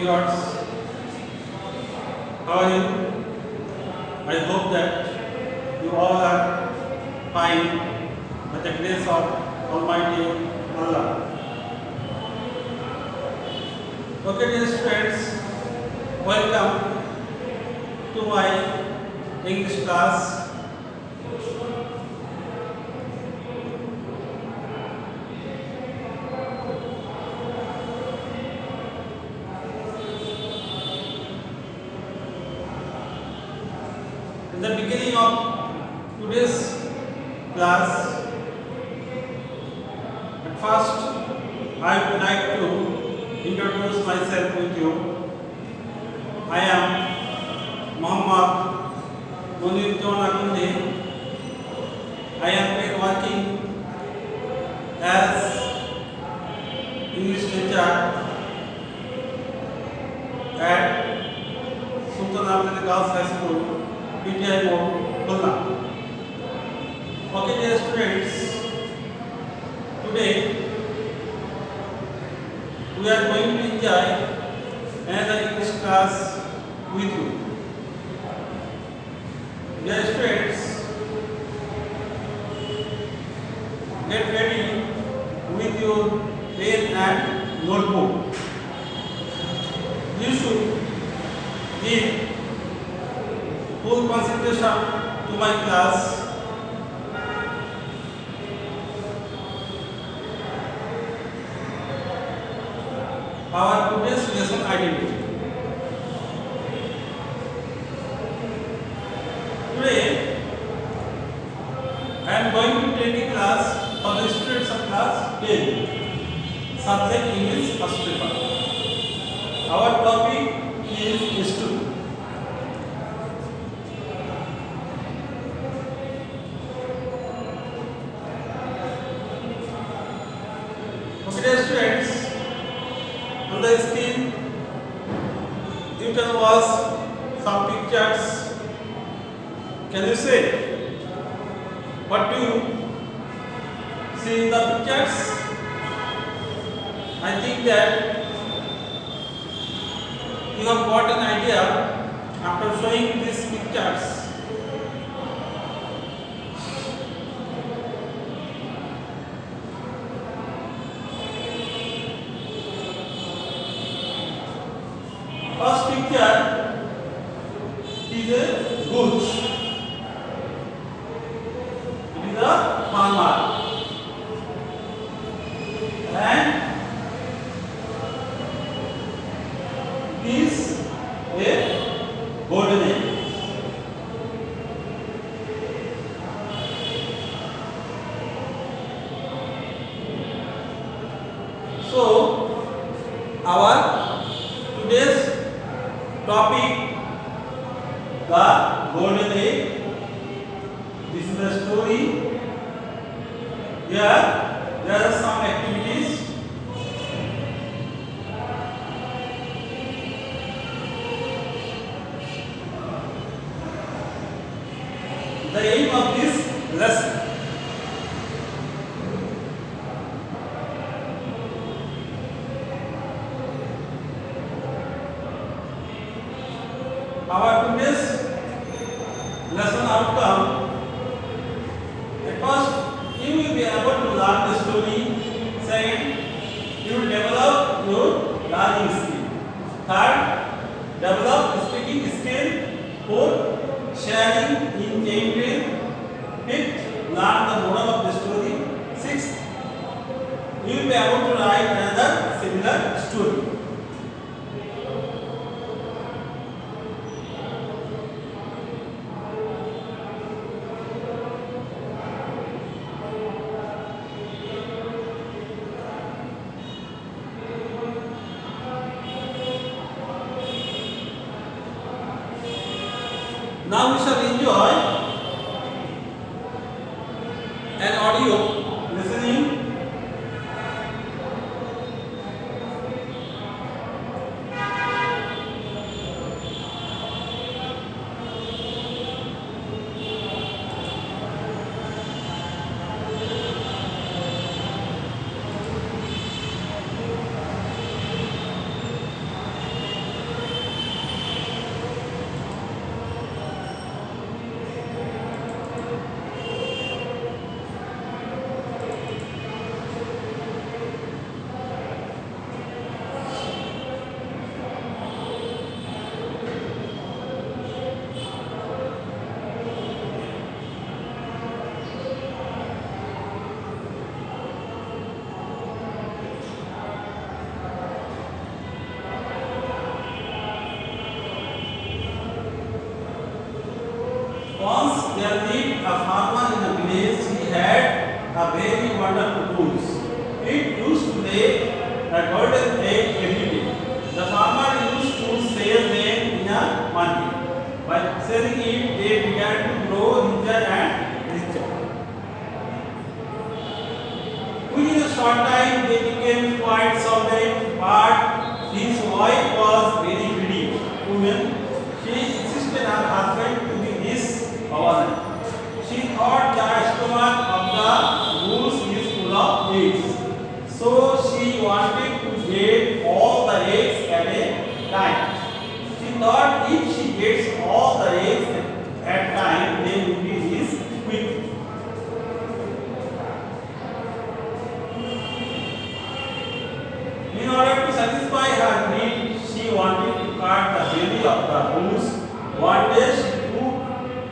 viewers. How are you? I hope that you all are fine by the grace of Almighty Allah. Okay, dear students, welcome to my English class. In the beginning of today's class, at first I would like to introduce myself with you. I am Muhammad Munir Jonakundi. I am been working as English teacher at Sultan Ahmed Girls High School, PTI Mode, Khulna. Okay, dear students, today we are going to enjoy another English class with you. Dear students, get ready with your pen and notebook. You should give full concentration to my class. Our today's lesson identity. Today, I am going to take a class for the students of class 10, subject English first paper. Our topic is history. Okay, dear students, on the screen you can watch some pictures. Can you say what do you see in the pictures? I think that you have got an idea after showing these pictures. First picture is a goat. It is a farmer. And it is a golden egg. So, our today's topic, the golden egg. This is the story. Here there are some activities. The aim of this lesson. Our today's lesson outcome. At first, you will be able to learn the story. Second, you will develop your learning skill. Third, develop speaking skill. Fourth, sharing in chain drill. Fifth, learn the moral of the story. Sixth, you will be able to write another similar story. Now we shall enjoy an audio listening. Selling it, they began to grow richer and richer. Within a short time, they became quite solvent, but his wife was very greedy woman. She insisted her husband to be his owner. She thought the stomach of the goose is full of eggs, so she wanted to get all the eggs at a time. She thought if she gets all the eggs at time, they will be his queen. In order to satisfy her need, she wanted to cut the belly of the goose. One day she took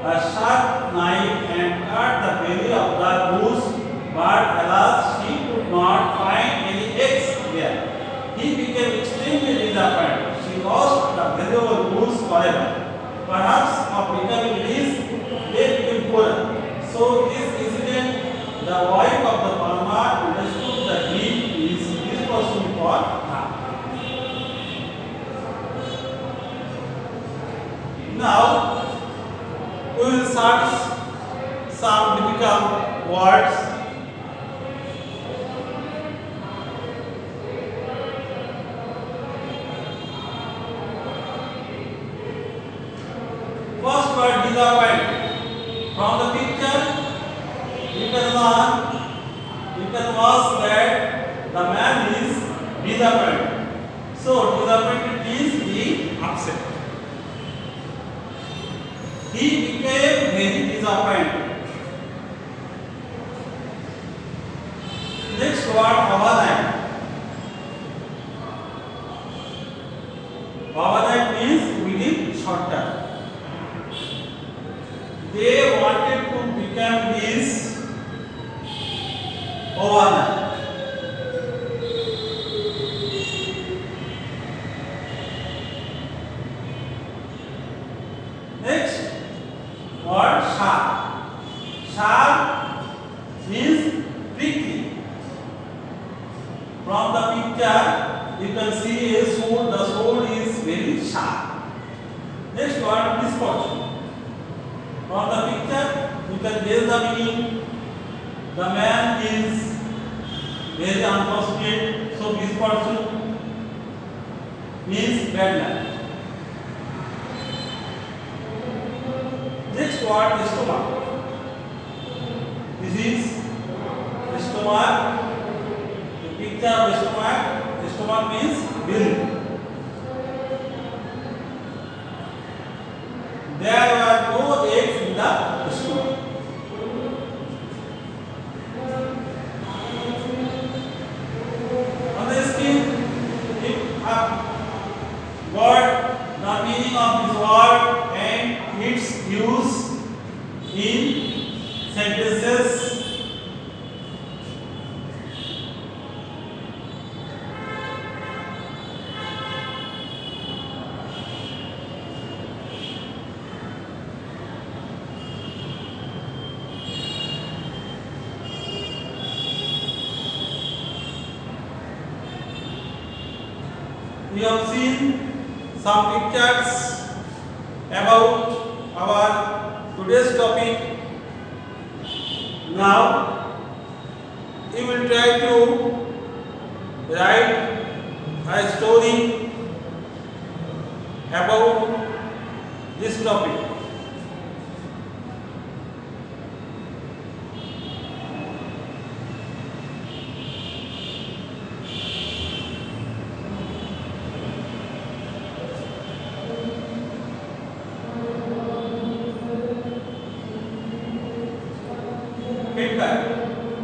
a sharp knife and cut the belly of the goose, but alas, she could not find any eggs there. He became extremely disappointed. She lost the valuable goose forever. Perhaps of becoming rich, they became poorer. So this incident, the wife of the farmer understood the greed is his pursuit for her. Now, we will search some difficult words. First word, disappointed. From the picture, you can watch that the man is disappointed. So, disappointed is the upset. He became very disappointed. Next word, overnight. Overnight means within short time. They wanted to become this overnight. Next word, sharp. Sharp means prickly. From the picture, you can see a sword. The sword is very sharp. Next word, misfortune. From the picture, you can guess the meaning. The man is very unfortunate, so misfortune means bad luck. Next word, stomach. This is stomach. The picture of stomach. Stomach means belly. There were no eggs in the stomach. On the screen, if a word, the meaning of this word and its use in sentences. We have seen some pictures about our today's topic. Now, we will try to write a story about this topic.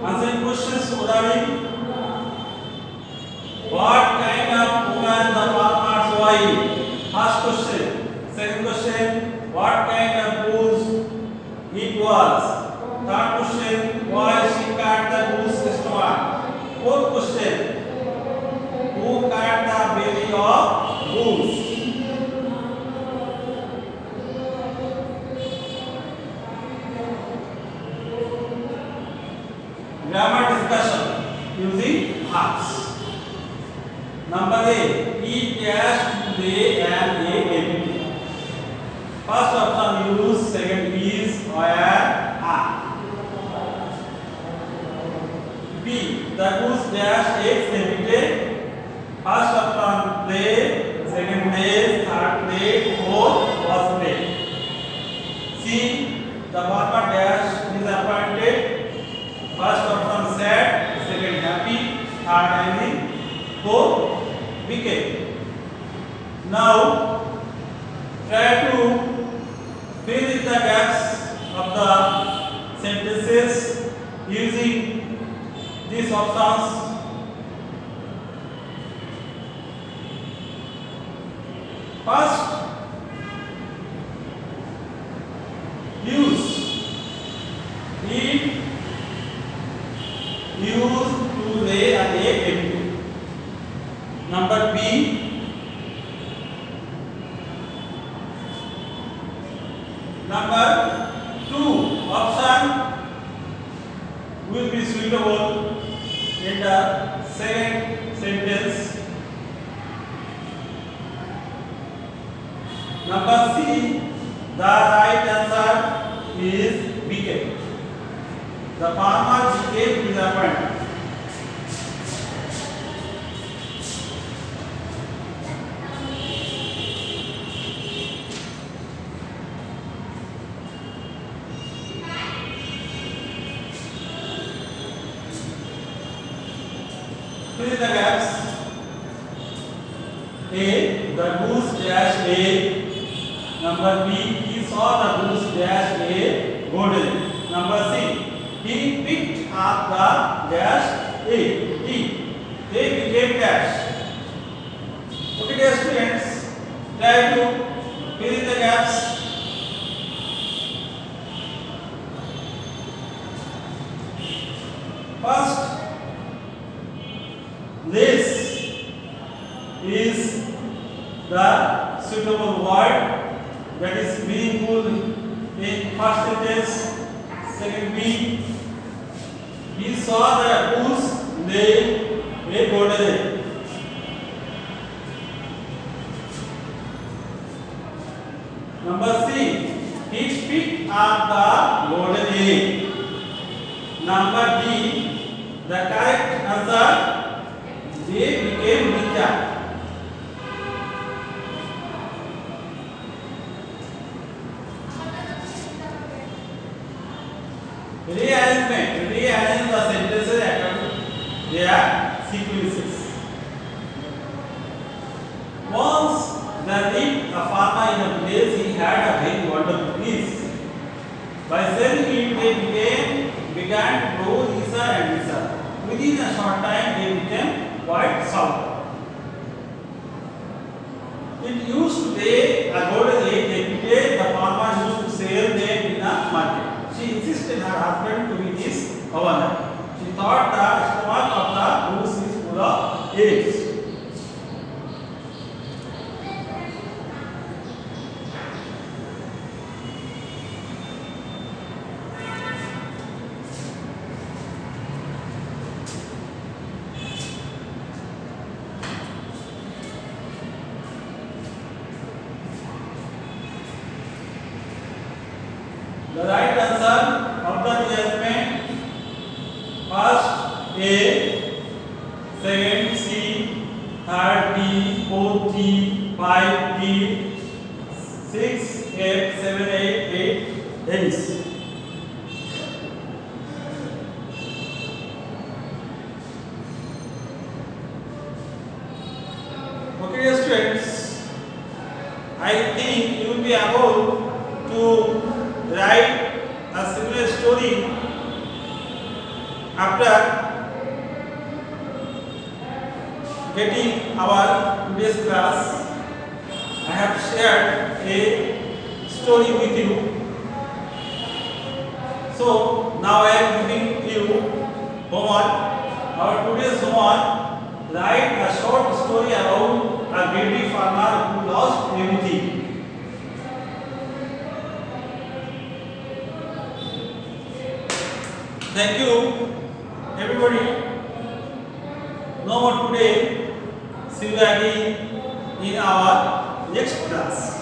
Answering questions regarding what kind of woman the farmer's wife. First question. Second question, what kind of goose it was. Third question, why she cut the goose stomach. Fourth question, who cut the belly of goose. Grammar discussion using verbs. Number A, eat dash, lay and a every day. First option use, second is, where, are. B. The goose dash eggs every day. First option play, second play, third play, fourth was play. C. The farmer dash disappointed. First option sad, second happy, third angry, fourth wicked. Now try to fill in the gaps of the sentences using these options. First, use. Eat, use to lay an egg every day. Number B. Number 2 option will be suitable in the second sentence. Number C, the right answer is wicked. The farmer became disappointed. Fill in the gaps. A. The goose dash a. Number B. He saw the goose dash a golden. Number C. He picked up the dash a. D. They became dash. Okay, dear students, try to fill in the gaps. First, this is the suitable word that is meaningful in first sentence. Second B, he saw the goose lay a golden egg. Number C, he picked up the golden egg. Number D, the correct answer, they became ninja. Rearrange the sentences according to their sequences. Once there lived a farmer in a village. He had a very wonderful peace. By selling it, they began to grow richer and richer. Within a short time, they became quite sound. It used to lay a golden egg every day. The farmer used to sell them in a market. She insisted her husband to be this overnight. She thought the stomach of the goose is full of eggs. The right answer of the judgment, first A, second C, third D, fourth D, 5 D, 6, 8, 7, 8, 8 A's. Okay, students, I think you will be able to write a similar story after getting our today's class. I have shared a story with you. So now I am giving you homework. Our today's homework, write a short story about a greedy farmer who lost everything. Thank you, everybody. No more today. See you again in our next class.